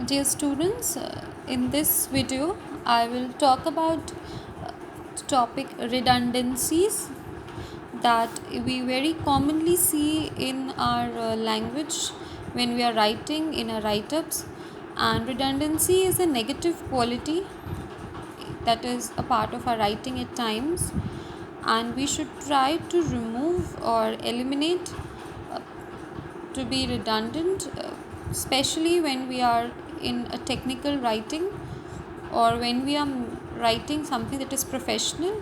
Dear students, in this video I will talk about topic redundancies that we very commonly see in our language when we are writing in our write-ups. And redundancy is a negative quality that is a part of our writing at times, and we should try to remove or eliminate to be redundant, especially when we are in a technical writing or when we are writing something that is professional.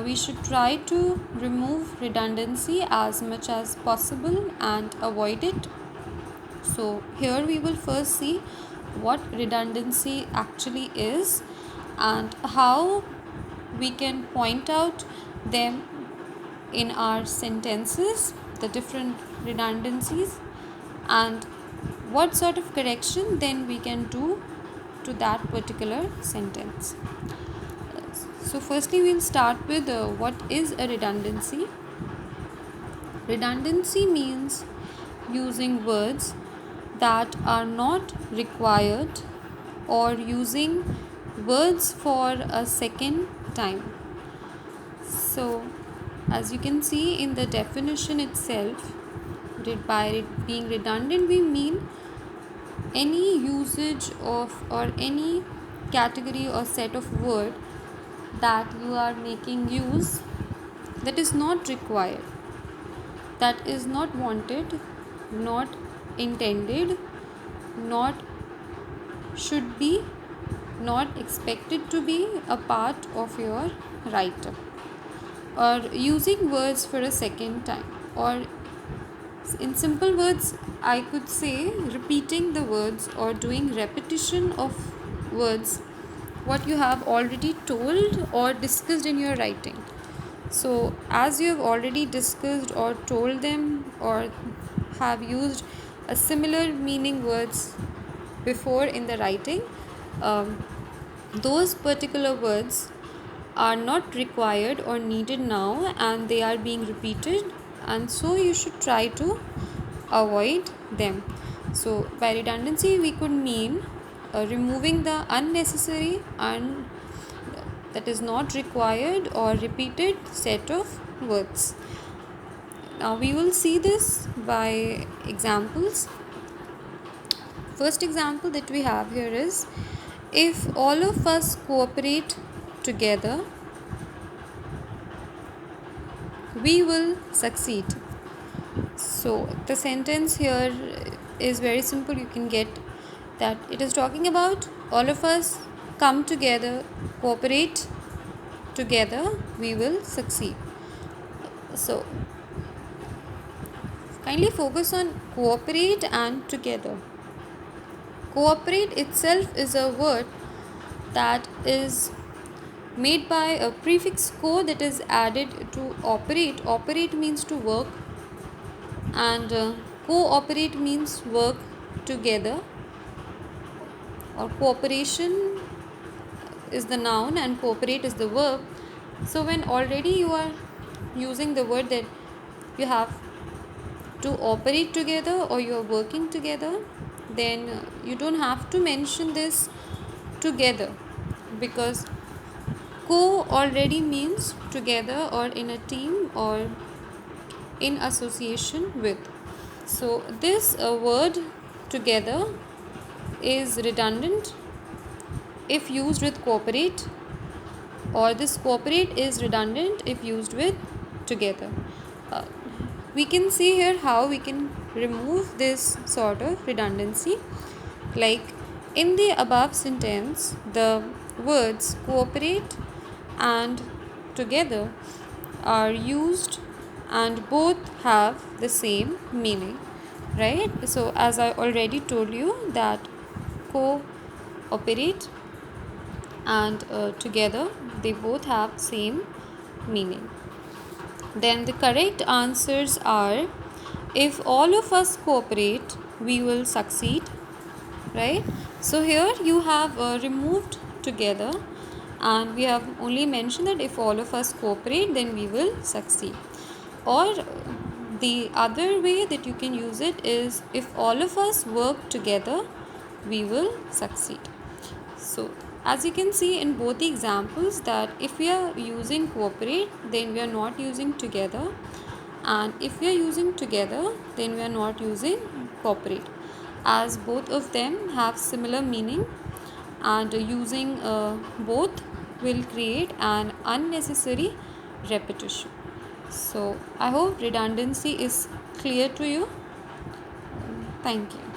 We should try to remove redundancy as much as possible and avoid it. So here we will first see what redundancy actually is and how we can point out them in our sentences, the different redundancies, and what sort of correction then we can do to that particular sentence. So firstly we'll start with what is a redundancy. Redundancy means using words that are not required or using words for a second time. So as you can see in the definition itself, by it being redundant we mean any usage of or any category or set of word that you are making use that is not required, that is not wanted, not intended, not should be, not expected to be a part of your write-up, or using words for a second time, or in simple words I could say repeating the words or doing repetition of words what you have already told or discussed in your writing. So as you have already discussed or told them or have used a similar meaning words before in the writing, those particular words are not required or needed now and they are being repeated, and so you should try to avoid them. So by redundancy we could mean removing the unnecessary and that is not required or repeated set of words. Now we will see this by examples. First example that we have here is, if all of us cooperate together, we will succeed. So the sentence here is very simple. You can get that it is talking about all of us come together, cooperate together, we will succeed. So kindly focus on cooperate and together. Cooperate itself is a word that is made by a prefix co that is added to operate. Operate means to work, and cooperate means work together, or cooperation is the noun and cooperate is the verb. So when already you are using the word that you have to operate together or you are working together, then you don't have to mention this together, because co already means together or in a team or in association with. So this word together is redundant if used with cooperate, or this cooperate is redundant if used with together. We can see here how we can remove this sort of redundancy. Like in the above sentence, the words cooperate and together are used and both have the same meaning, right? So as I already told you that cooperate and together they both have same meaning. Then the correct answers are, if all of us cooperate we will succeed, right? So here you have removed together and we have only mentioned that if all of us cooperate then we will succeed. Or the other way that you can use it is, if all of us work together we will succeed. So as you can see in both the examples, that if we are using cooperate, then we are not using together, and if we are using together, then we are not using cooperate, as both of them have similar meaning, and using both will create an unnecessary repetition. So I hope redundancy is clear to you. Thank you.